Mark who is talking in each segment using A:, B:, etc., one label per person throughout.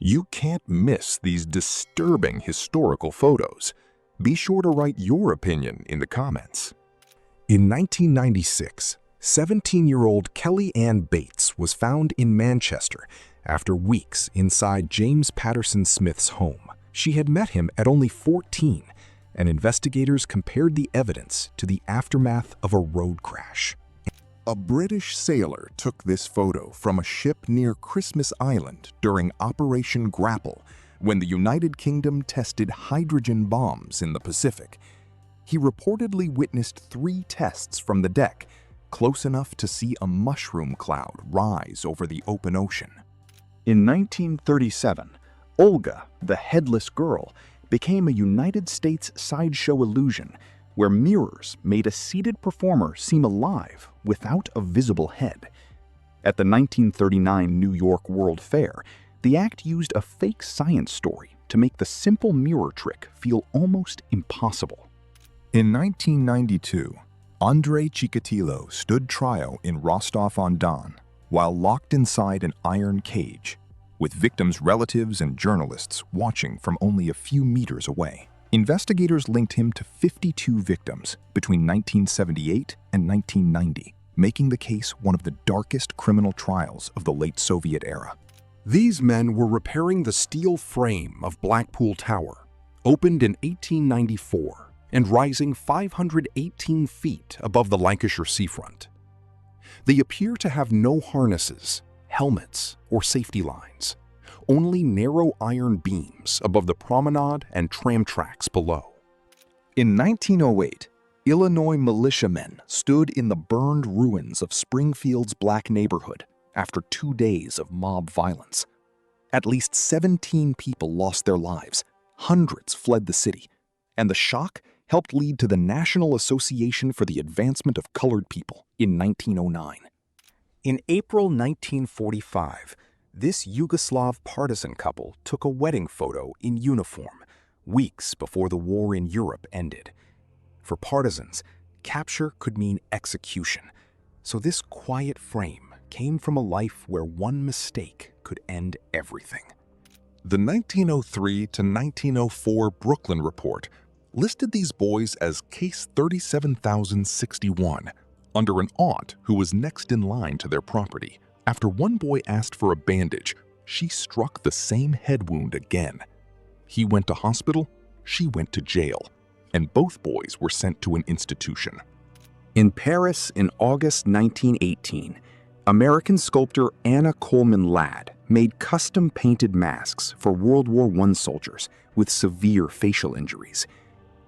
A: You can't miss these disturbing historical photos. Be sure to write your opinion in the comments. In 1996, 17-year-old Kelly Ann Bates was found in Manchester after weeks inside James Patterson Smith's home. She had met him at only 14, and investigators compared the evidence to the aftermath of a road crash. A British sailor took this photo from a ship near Christmas Island during Operation Grapple, when the United Kingdom tested hydrogen bombs in the Pacific. He reportedly witnessed 3 tests from the deck, close enough to see a mushroom cloud rise over the open ocean.
B: In 1937, Olga, the headless girl, became a United States sideshow illusion where mirrors made a seated performer seem alive without a visible head. At the 1939 New York World Fair, the act used a fake science story to make the simple mirror trick feel almost impossible.
A: In 1992, Andrei Chikatilo stood trial in Rostov-on-Don while locked inside an iron cage, with victims' relatives and journalists watching from only a few meters away. Investigators linked him to 52 victims between 1978 and 1990, making the case one of the darkest criminal trials of the late Soviet era. These men were repairing the steel frame of Blackpool Tower, opened in 1894 and rising 518 feet above the Lancashire seafront. They appear to have no harnesses, helmets, or safety lines, only narrow iron beams above the promenade and tram tracks below. In 1908, Illinois militiamen stood in the burned ruins of Springfield's black neighborhood after 2 days of mob violence. At least 17 people lost their lives, hundreds fled the city, and the shock helped lead to the National Association for the Advancement of Colored People in 1909. In April 1945, this Yugoslav partisan couple took a wedding photo in uniform, weeks before the war in Europe ended. For partisans, capture could mean execution, so this quiet frame came from a life where one mistake could end everything. The 1903 to 1904 Brooklyn Report listed these boys as Case 37,061, under an aunt who was next in line to their property. After one boy asked for a bandage, she struck the same head wound again. He went to hospital, she went to jail, and both boys were sent to an institution. In Paris in August 1918, American sculptor Anna Coleman Ladd made custom-painted masks for World War I soldiers with severe facial injuries.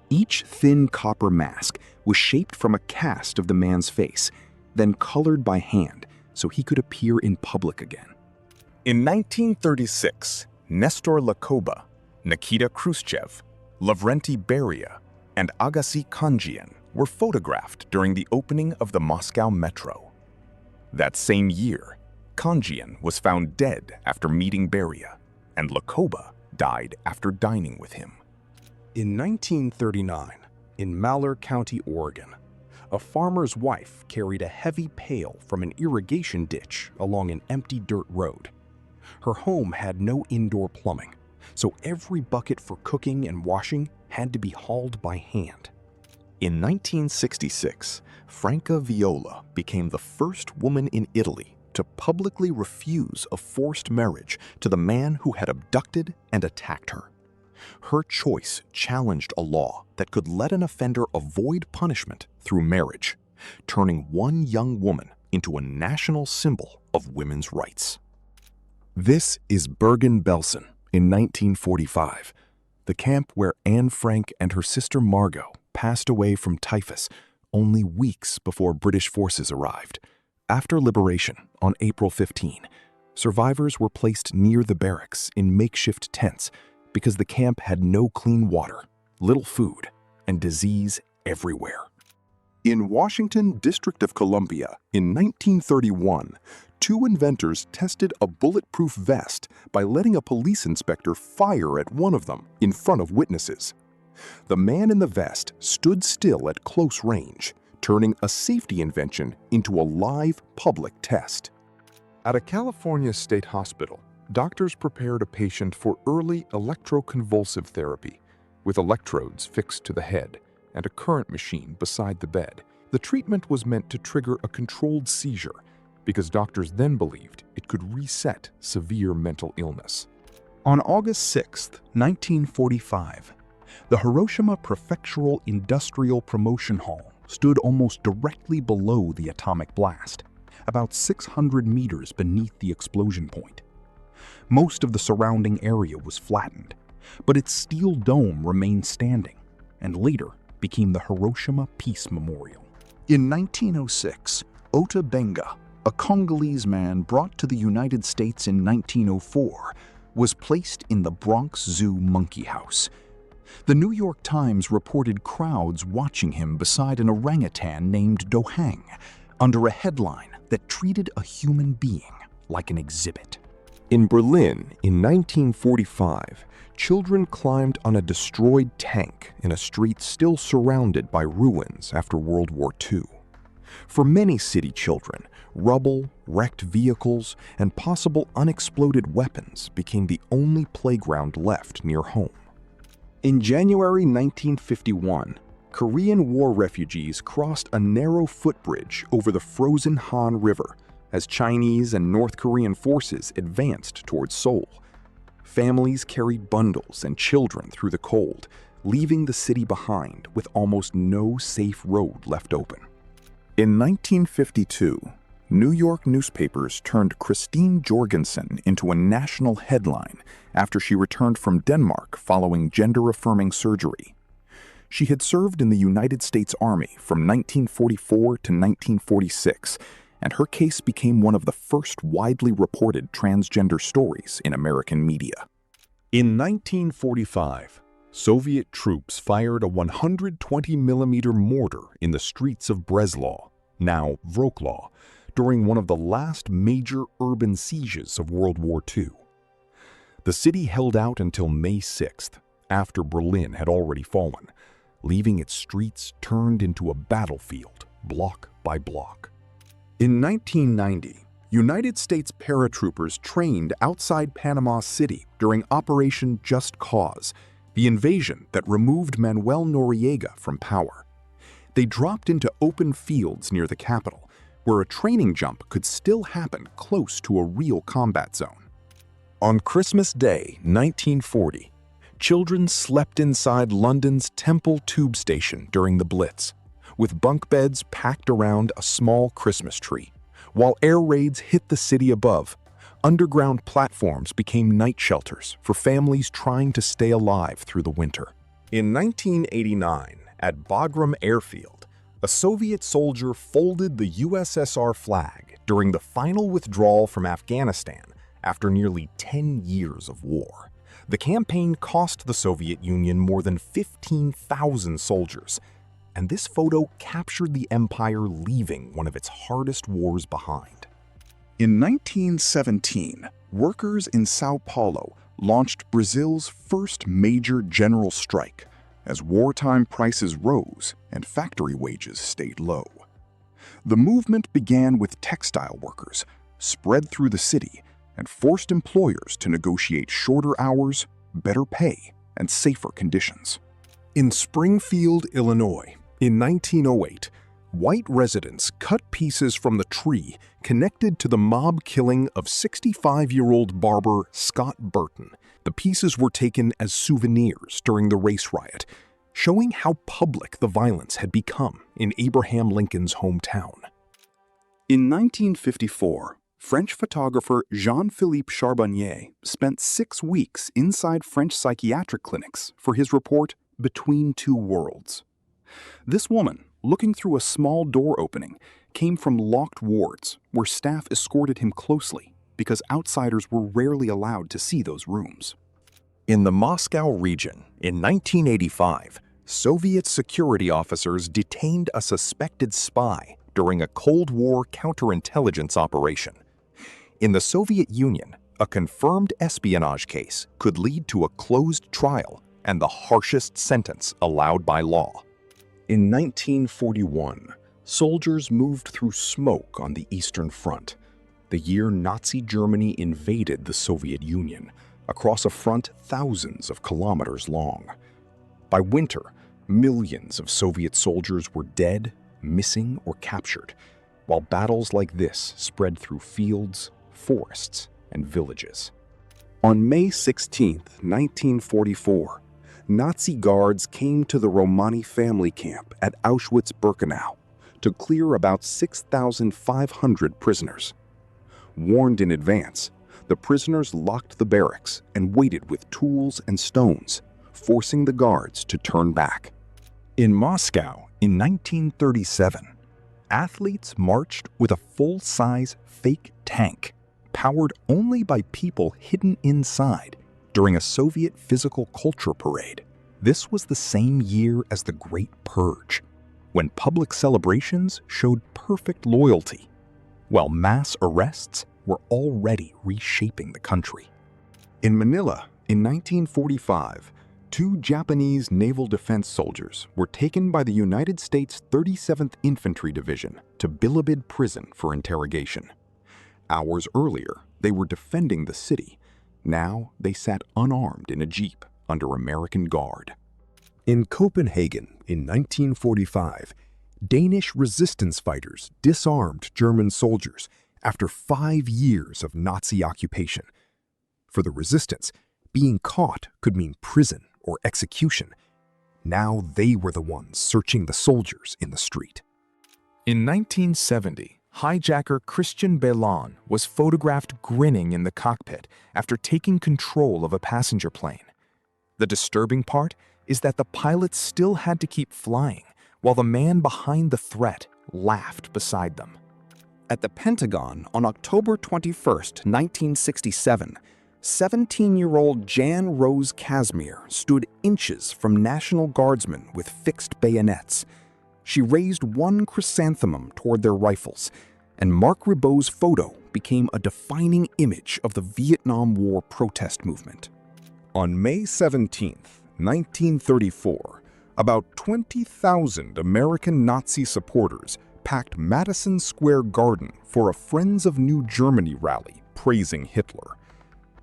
A: Each thin copper mask was shaped from a cast of the man's face, then colored by hand so he could appear in public again. In 1936, Nestor Lakoba, Nikita Khrushchev, Lavrenti Beria, and Agassi Kandjian were photographed during the opening of the Moscow metro. That same year, Kandjian was found dead after meeting Beria, and Lakoba died after dining with him. In 1939, in Malheur County, Oregon, a farmer's wife carried a heavy pail from an irrigation ditch along an empty dirt road. Her home had no indoor plumbing, so every bucket for cooking and washing had to be hauled by hand. In 1966, Franca Viola became the first woman in Italy to publicly refuse a forced marriage to the man who had abducted and attacked her. Her choice challenged a law that could let an offender avoid punishment through marriage, turning one young woman into a national symbol of women's rights. This is Bergen-Belsen in 1945, the camp where Anne Frank and her sister Margot passed away from typhus only weeks before British forces arrived. After liberation on April 15, survivors were placed near the barracks in makeshift tents because the camp had no clean water, little food, and disease everywhere. In Washington, District of Columbia, in 1931, 2 inventors tested a bulletproof vest by letting a police inspector fire at one of them in front of witnesses. The man in the vest stood still at close range, turning a safety invention into a live public test. At a California state hospital, doctors prepared a patient for early electroconvulsive therapy, with electrodes fixed to the head and a current machine beside the bed. The treatment was meant to trigger a controlled seizure because doctors then believed it could reset severe mental illness.
B: On August 6, 1945, the Hiroshima Prefectural Industrial Promotion Hall stood almost directly below the atomic blast, about 600 meters beneath the explosion point. Most of the surrounding area was flattened, but its steel dome remained standing and later became the Hiroshima Peace Memorial. In 1906, Ota Benga, a Congolese man brought to the United States in 1904, was placed in the Bronx Zoo monkey house. The New York Times reported crowds watching him beside an orangutan named Dohang, under a headline that treated a human being like an exhibit.
A: In Berlin in 1945, children climbed on a destroyed tank in a street still surrounded by ruins after World War II. For many city children, rubble, wrecked vehicles, and possible unexploded weapons became the only playground left near home. In January 1951, Korean War refugees crossed a narrow footbridge over the frozen Han River as Chinese and North Korean forces advanced towards Seoul. Families carried bundles and children through the cold, leaving the city behind with almost no safe road left open. In 1952, New York newspapers turned Christine Jorgensen into a national headline after she returned from Denmark following gender-affirming surgery. She had served in the United States Army from 1944 to 1946, and her case became one of the first widely reported transgender stories in American media. In 1945, Soviet troops fired a 120-millimeter mortar in the streets of Breslau, now Wrocław, during one of the last major urban sieges of World War II. The city held out until May 6th, after Berlin had already fallen, leaving its streets turned into a battlefield, block by block. In 1990, United States paratroopers trained outside Panama City during Operation Just Cause, the invasion that removed Manuel Noriega from power. They dropped into open fields near the capital, where a training jump could still happen close to a real combat zone. On Christmas Day, 1940, children slept inside London's Temple Tube Station during the Blitz, with bunk beds packed around a small Christmas tree. While air raids hit the city above, underground platforms became night shelters for families trying to stay alive through the winter. In 1989, at Bagram Airfield, a Soviet soldier folded the USSR flag during the final withdrawal from Afghanistan after nearly 10 years of war. The campaign cost the Soviet Union more than 15,000 soldiers, and this photo captured the empire leaving one of its hardest wars behind. In 1917, workers in Sao Paulo launched Brazil's first major general strike as wartime prices rose and factory wages stayed low. The movement began with textile workers, spread through the city, and forced employers to negotiate shorter hours, better pay, and safer conditions. In Springfield, Illinois, in 1908, white residents cut pieces from the tree connected to the mob killing of 65-year-old barber Scott Burton. The pieces were taken as souvenirs during the race riot, showing how public the violence had become in Abraham Lincoln's hometown. In 1954, French photographer Jean-Philippe Charbonnier spent 6 weeks inside French psychiatric clinics for his report Between Two Worlds. This woman, looking through a small door opening, came from locked wards where staff escorted him closely because outsiders were rarely allowed to see those rooms. In the Moscow region, in 1985, Soviet security officers detained a suspected spy during a Cold War counterintelligence operation. In the Soviet Union, a confirmed espionage case could lead to a closed trial and the harshest sentence allowed by law. In 1941, soldiers moved through smoke on the Eastern Front.
B: the year Nazi Germany invaded the Soviet Union across a front thousands of kilometers long. By winter, millions of Soviet soldiers were dead, missing, or captured, while battles like this spread through fields, forests, and villages. On May 16, 1944, Nazi guards came to the Romani family camp at Auschwitz-Birkenau to clear about 6,500 prisoners. Warned in advance, the prisoners locked the barracks and waited with tools and stones, forcing the guards to turn back. In Moscow in 1937, athletes marched with a full-size fake tank powered only by people hidden inside during a Soviet physical culture parade. This was the same year as the Great Purge, when public celebrations showed perfect loyalty, while mass arrests were already reshaping the country. In Manila, in 1945, 2 Japanese naval defense soldiers were taken by the United States 37th Infantry Division to Bilibid Prison for interrogation. Hours earlier, they were defending the city. Now they sat unarmed in a jeep under American guard. In Copenhagen in 1945, Danish resistance fighters disarmed German soldiers after 5 years of Nazi occupation. For the resistance, being caught could mean prison or execution. Now they were the ones searching the soldiers in the street.
A: In 1970, hijacker Christian Bellon was photographed grinning in the cockpit after taking control of a passenger plane. The disturbing part is that the pilots still had to keep flying, while the man behind the threat laughed beside them. At the Pentagon on October 21, 1967, 17-year-old Jan Rose Casimir stood inches from National Guardsmen with fixed bayonets. She raised one chrysanthemum toward their rifles, and Marc Ribot's photo became a defining image of the Vietnam War protest movement. On May 17, 1934, about 20,000 American Nazi supporters packed Madison Square Garden for a Friends of New Germany rally praising Hitler.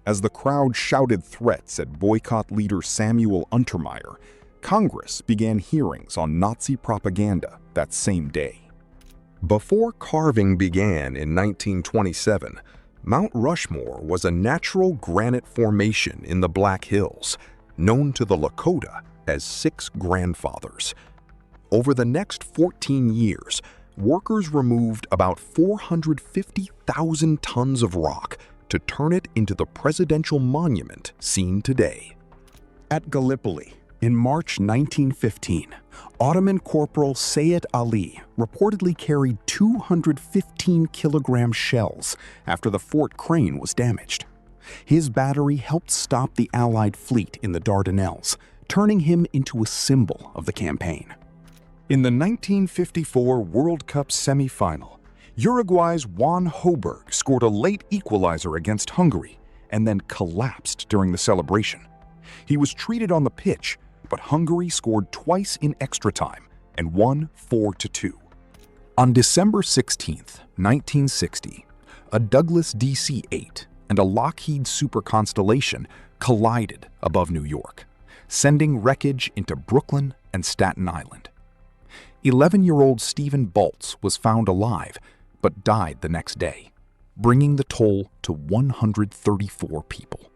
A: As the crowd shouted threats at boycott leader Samuel Untermyer, Congress began hearings on Nazi propaganda that same day. Before carving began in 1927, Mount Rushmore was a natural granite formation in the Black Hills, known to the Lakota as Six Grandfathers. Over the next 14 years, workers removed about 450,000 tons of rock to turn it into the presidential monument seen today. At Gallipoli, in March 1915, Ottoman Corporal Sayed Ali reportedly carried 215-kilogram shells after the fort crane was damaged. His battery helped stop the Allied fleet in the Dardanelles, turning him into a symbol of the campaign. In the 1954 World Cup semi-final, Uruguay's Juan Hoberg scored a late equalizer against Hungary and then collapsed during the celebration. He was treated on the pitch, but Hungary scored twice in extra time and won 4-2. On December 16, 1960, a Douglas DC-8 and a Lockheed Super Constellation collided above New York, sending wreckage into Brooklyn and Staten Island. 11-year-old Stephen Baltz was found alive, but died the next day, bringing the toll to 134 people.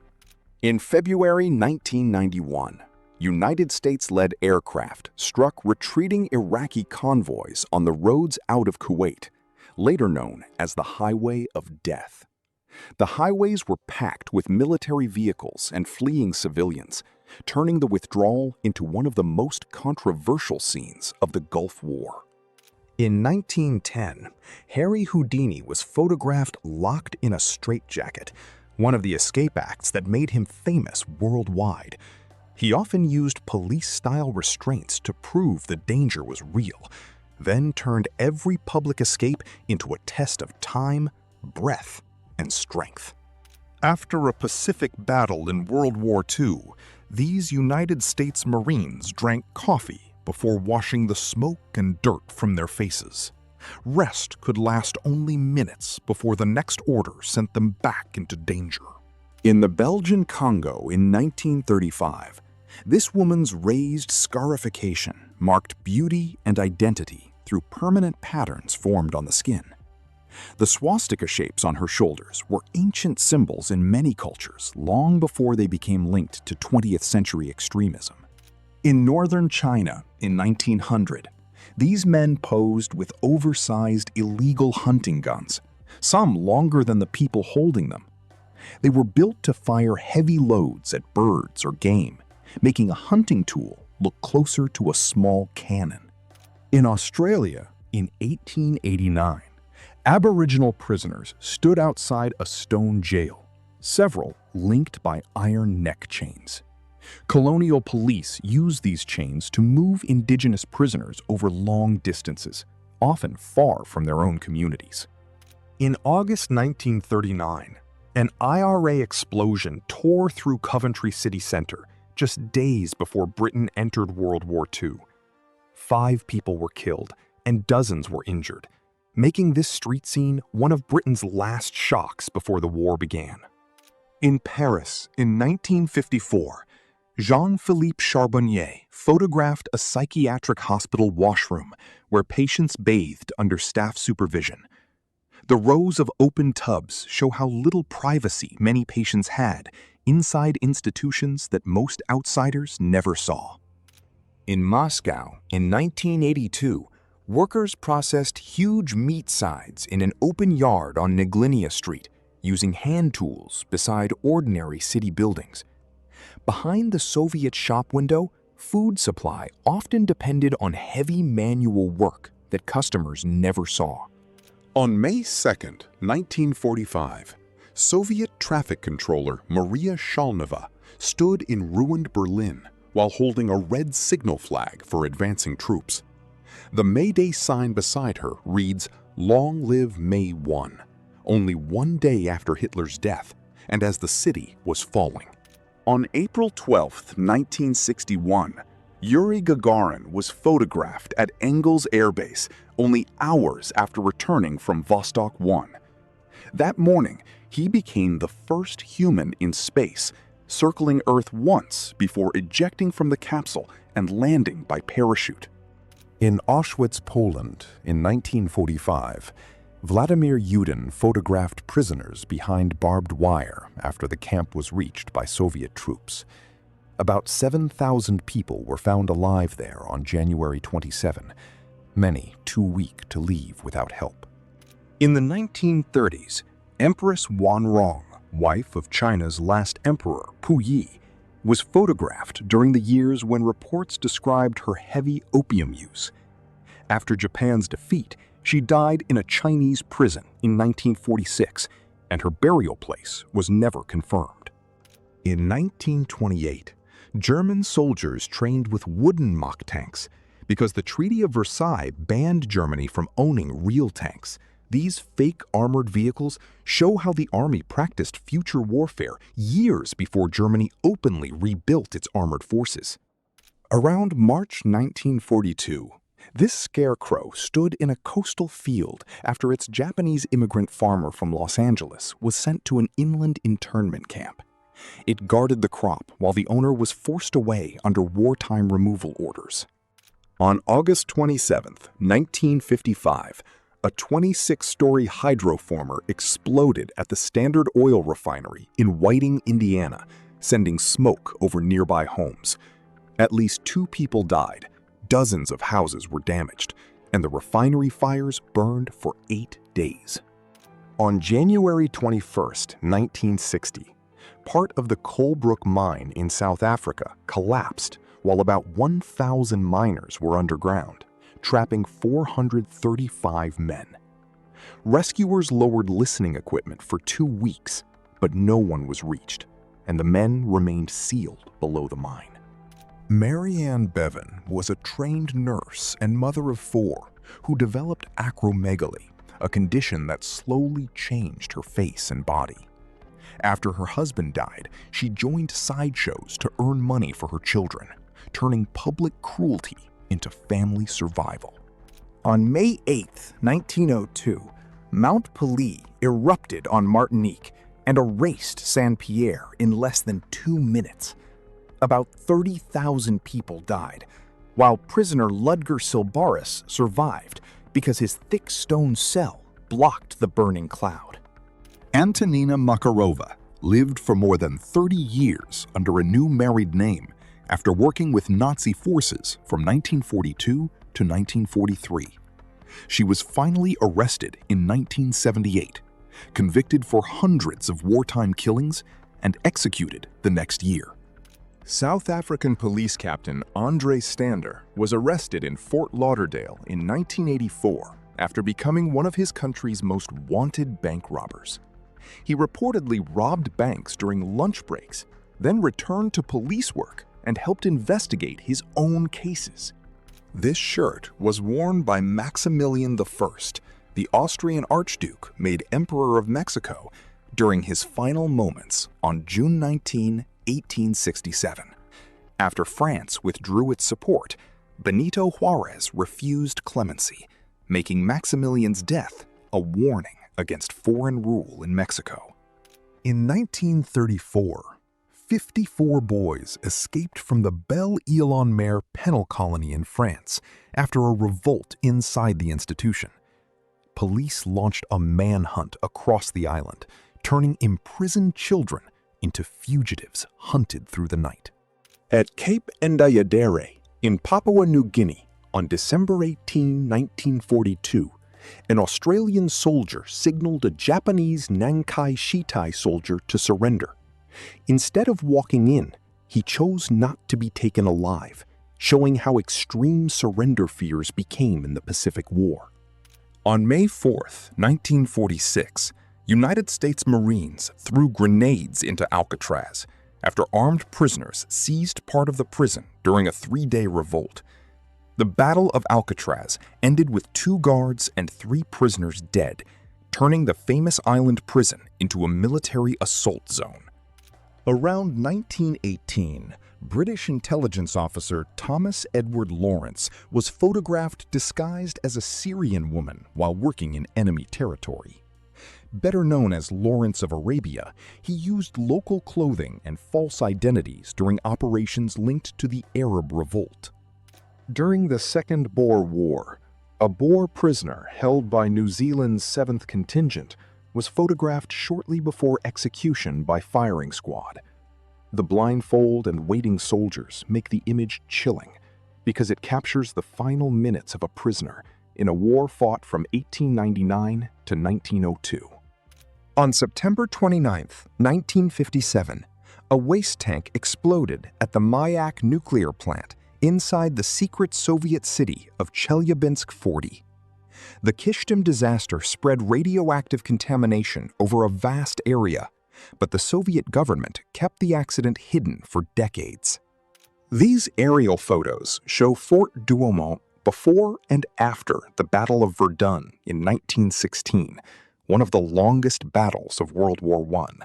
A: In February 1991, United States-led aircraft struck retreating Iraqi convoys on the roads out of Kuwait, later known as the Highway of Death. The highways were packed with military vehicles and fleeing civilians, turning the withdrawal into one of the most controversial scenes of the Gulf War. In 1910, Harry Houdini was photographed locked in a straitjacket, one of the escape acts that made him famous worldwide. He often used police-style restraints to prove the danger was real, then turned every public escape into a test of time, breath, and strength. After a Pacific battle in World War II, these United States Marines drank coffee before washing the smoke and dirt from their faces. Rest could last only minutes before the next order sent them back into danger.
B: In the Belgian Congo in 1935, this woman's raised scarification marked beauty and identity through permanent patterns formed on the skin. The swastika shapes on her shoulders were ancient symbols in many cultures long before they became linked to 20th century extremism. In northern China in 1900, these men posed with oversized illegal hunting guns, some longer than the people holding them. They were built to fire heavy loads at birds or game, making a hunting tool look closer to a small cannon. In Australia in 1889, Aboriginal prisoners stood outside a stone jail, several linked by iron neck chains. Colonial police used these chains to move Indigenous prisoners over long distances, often far from their own communities.
A: In August 1939, an IRA explosion tore through Coventry city center just days before Britain entered World War II. 5 people were killed and dozens were injured, making this street scene one of Britain's last shocks before the war began. In Paris in 1954, Jean-Philippe Charbonnier photographed a psychiatric hospital washroom where patients bathed under staff supervision. The rows of open tubs show how little privacy many patients had inside institutions that most outsiders never saw. In Moscow in 1982, workers processed huge meat sides in an open yard on Neglinia Street using hand tools beside ordinary city buildings. Behind the Soviet shop window, food supply often depended on heavy manual work that customers never saw.
C: On May 2, 1945, Soviet traffic controller Maria Shalnova stood in ruined Berlin while holding a red signal flag for advancing troops. The May Day sign beside her reads, "Long live May 1," only one day after Hitler's death and as the city was falling.
B: On April 12, 1961, Yuri Gagarin was photographed at Engels Air Base only hours after returning from Vostok 1. That morning, he became the first human in space, circling Earth once before ejecting from the capsule and landing by parachute.
A: In Auschwitz, Poland, in 1945, Vladimir Yudin photographed prisoners behind barbed wire after the camp was reached by Soviet troops. About 7,000 people were found alive there on January 27, many too weak to leave without help. In the 1930s, Empress Wanrong, wife of China's last emperor, Puyi, was photographed during the years when reports described her heavy opium use. After Japan's defeat, she died in a Chinese prison in 1946, and her burial place was never confirmed. In 1928, German soldiers trained with wooden mock tanks because the Treaty of Versailles banned Germany from owning real tanks. These fake armored vehicles show how the army practiced future warfare years before Germany openly rebuilt its armored forces. Around March 1942, this scarecrow stood in a coastal field after its Japanese immigrant farmer from Los Angeles was sent to an inland internment camp. It guarded the crop while the owner was forced away under wartime removal orders. On August 27, 1955, a 26-story hydroformer exploded at the Standard Oil refinery in Whiting, Indiana, sending smoke over nearby homes. At least 2 people died, dozens of houses were damaged, and the refinery fires burned for 8 days. On January 21, 1960, part of the Coalbrook mine in South Africa collapsed while about 1,000 miners were underground, trapping 435 men. Rescuers lowered listening equipment for 2 weeks, but no one was reached, and the men remained sealed below the mine. Marianne Bevan was a trained nurse and mother of 4 who developed acromegaly, a condition that slowly changed her face and body. After her husband died, she joined sideshows to earn money for her children, turning public cruelty into family survival.
B: On May 8, 1902, Mount Pelée erupted on Martinique and erased Saint-Pierre in less than 2 minutes. About 30,000 people died, while prisoner Ludger Silbaris survived because his thick stone cell blocked the burning cloud.
A: Antonina Makarova lived for more than 30 years under a new married name after working with Nazi forces from 1942 to 1943. She was finally arrested in 1978, convicted for hundreds of wartime killings, and executed the next year. South African police captain Andre Stander was arrested in Fort Lauderdale in 1984 after becoming one of his country's most wanted bank robbers. He reportedly robbed banks during lunch breaks, then returned to police work and helped investigate his own cases. This shirt was worn by Maximilian I, the Austrian Archduke made Emperor of Mexico, during his final moments on June 19, 1867. After France withdrew its support, Benito Juarez refused clemency, making Maximilian's death a warning against foreign rule in Mexico. In 1934, 54 boys escaped from the Belle-Île-en-Mer penal colony in France after a revolt inside the institution. Police launched a manhunt across the island, turning imprisoned children into fugitives hunted through the night. At Cape Ndayadere in Papua New Guinea on December 18, 1942, an Australian soldier signaled a Japanese Nankai Shitai soldier to surrender. Instead of walking in, he chose not to be taken alive, showing how extreme surrender fears became in the Pacific War. On May 4, 1946, United States Marines threw grenades into Alcatraz after armed prisoners seized part of the prison during a 3-day revolt. The Battle of Alcatraz ended with 2 guards and 3 prisoners dead, turning the famous island prison into a military assault zone. Around 1918, British intelligence officer Thomas Edward Lawrence was photographed disguised as a Syrian woman while working in enemy territory. Better known as Lawrence of Arabia, he used local clothing and false identities during operations linked to the Arab Revolt. During the Second Boer War, a Boer prisoner held by New Zealand's 7th Contingent was photographed shortly before execution by firing squad. The blindfold and waiting soldiers make the image chilling because it captures the final minutes of a prisoner in a war fought from 1899 to 1902. On September 29, 1957, a waste tank exploded at the Mayak nuclear plant inside the secret Soviet city of Chelyabinsk 40. The Kishtim disaster spread radioactive contamination over a vast area, but the Soviet government kept the accident hidden for decades. These aerial photos show Fort Douaumont before and after the Battle of Verdun in 1916, one of the longest battles of World War I.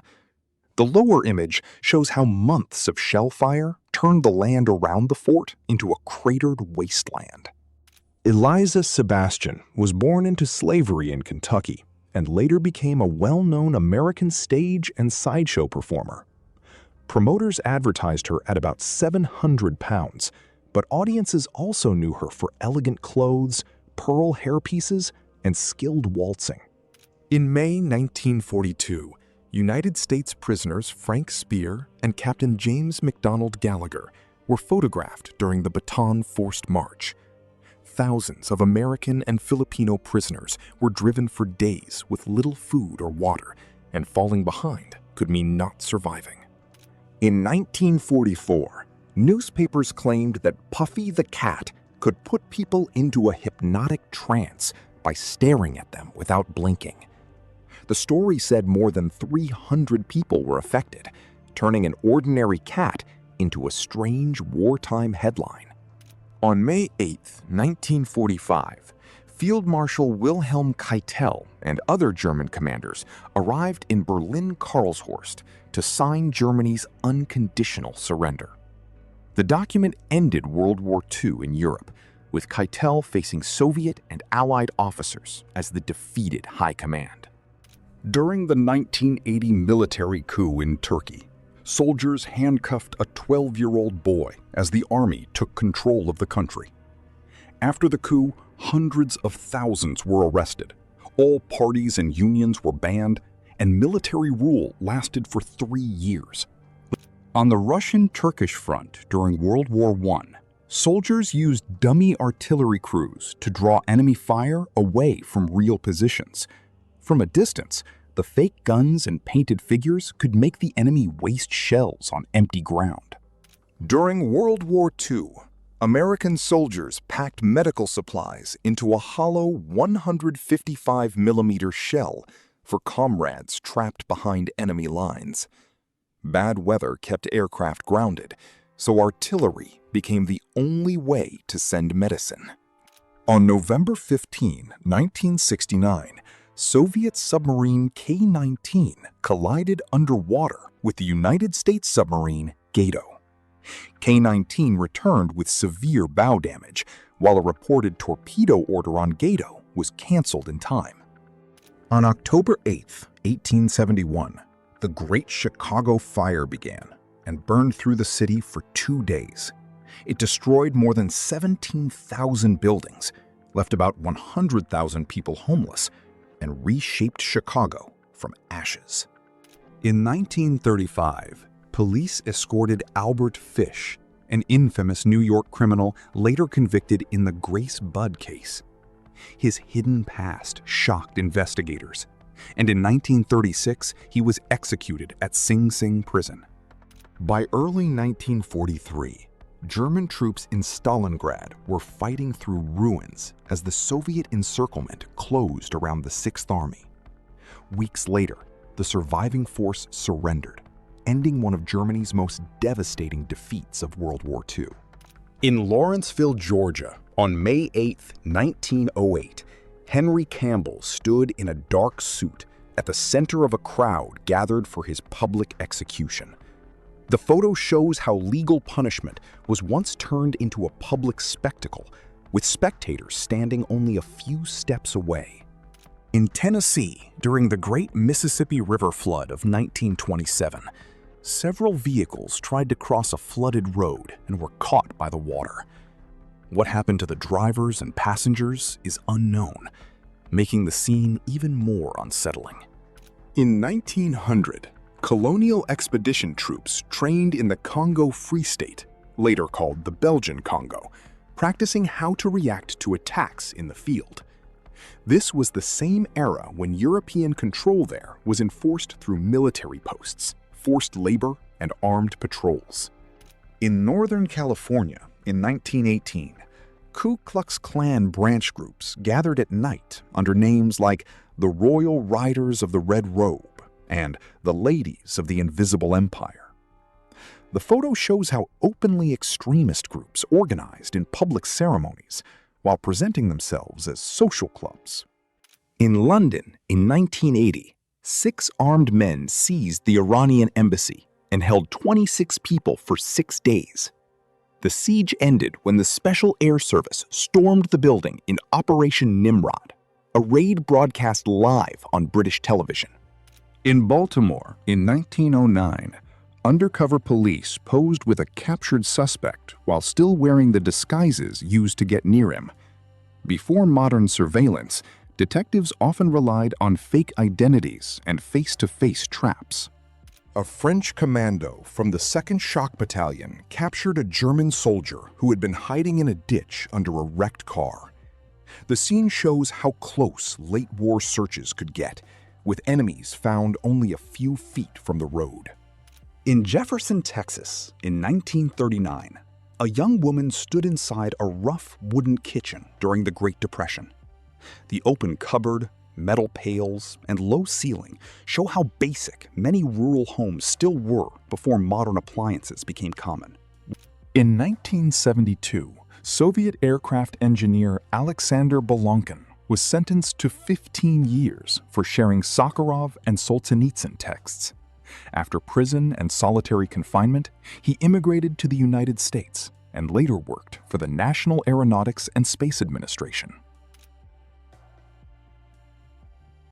A: The lower image shows how months of shell fire turned the land around the fort into a cratered wasteland. Eliza Sebastian was born into slavery in Kentucky and later became a well-known American stage and sideshow performer. Promoters advertised her at about 700 pounds, but audiences also knew her for elegant clothes, pearl hairpieces, and skilled waltzing. In May 1942, United States prisoners Frank Spear and Captain James McDonald Gallagher were photographed during the Bataan Forced March. Thousands of American and Filipino prisoners were driven for days with little food or water, and falling behind could mean not surviving. In 1944, newspapers claimed that Puffy the cat could put people into a hypnotic trance by staring at them without blinking. The story said more than 300 people were affected, turning an ordinary cat into a strange wartime headline. On May 8, 1945, Field Marshal Wilhelm Keitel and other German commanders arrived in Berlin-Karlshorst to sign Germany's unconditional surrender. The document ended World War II in Europe,
B: with Keitel facing Soviet and Allied officers as the defeated high command. During the 1980 military coup in Turkey, soldiers handcuffed a 12-year-old boy as the army took control of the country. After the coup, hundreds of thousands were arrested. All parties and unions were banned, and military rule lasted for 3 years. On the Russian-Turkish front during World War I, soldiers used dummy artillery crews to draw enemy fire away from real positions. From a distance, the fake guns and painted figures could make the enemy waste shells on empty ground.
A: During World War II, American soldiers packed medical supplies into a hollow 155mm shell for comrades trapped behind enemy lines. Bad weather kept aircraft grounded, so artillery became the only way to send medicine. On November 15, 1969, Soviet submarine K-19 collided underwater with the United States submarine Gato. K-19 returned with severe bow damage, while a reported torpedo order on Gato was canceled in time. On October 8, 1871, the Great Chicago Fire began and burned through the city for 2 days. It destroyed more than 17,000 buildings, left about 100,000 people homeless, and reshaped Chicago from ashes. In 1935, police escorted Albert Fish, an infamous New York criminal later convicted in the Grace Budd case. His hidden past shocked investigators, and in 1936 he was executed at Sing Sing prison. By early 1943, German troops in Stalingrad were fighting through ruins as the Soviet encirclement closed around the Sixth Army. Weeks later, the surviving force surrendered, ending one of Germany's most devastating defeats of World War II. In Lawrenceville, Georgia, on May 8, 1908, Henry Campbell stood in a dark suit at the center of a crowd gathered for his public execution. The photo shows how legal punishment was once turned into a public spectacle, with spectators standing only a few steps away. In Tennessee, during the Great Mississippi River Flood of 1927, several vehicles tried to cross a flooded road and were caught by the water. What happened to the drivers and passengers is unknown, making the scene even more unsettling. In 1900, colonial expedition troops trained in the Congo Free State, later called the Belgian Congo, practicing how to react to attacks in the field. This was the same era when European control there was enforced through military posts, forced labor, and armed patrols. In Northern California, in 1918, Ku Klux Klan branch groups gathered at night under names like the Royal Riders of the Red Robe and the Ladies of the Invisible Empire. The photo shows how openly extremist groups organized in public ceremonies while presenting themselves as social clubs. In London, in 1980, 6 armed men seized the Iranian embassy and held 26 people for 6 days. The siege ended when the Special Air Service stormed the building in Operation Nimrod, a raid broadcast live on British television. In Baltimore, in 1909, undercover police posed with a captured suspect while still wearing the disguises used to get near him. Before modern surveillance, detectives often relied on fake identities and face-to-face traps. A French commando from the 2nd Shock Battalion captured a German soldier who had been hiding in a ditch under a wrecked car. The scene shows how close late-war searches could get, with enemies found only a few feet from the road. In Jefferson, Texas, in 1939, a young woman stood inside a rough wooden kitchen during the Great Depression. The open cupboard, metal pails, and low ceiling show how basic many rural homes still were before modern appliances became common. In 1972, Soviet aircraft engineer Alexander Bolonkin was sentenced to 15 years for sharing Sakharov and Solzhenitsyn texts. After prison and solitary confinement, he immigrated to the United States and later worked for the National Aeronautics and Space Administration.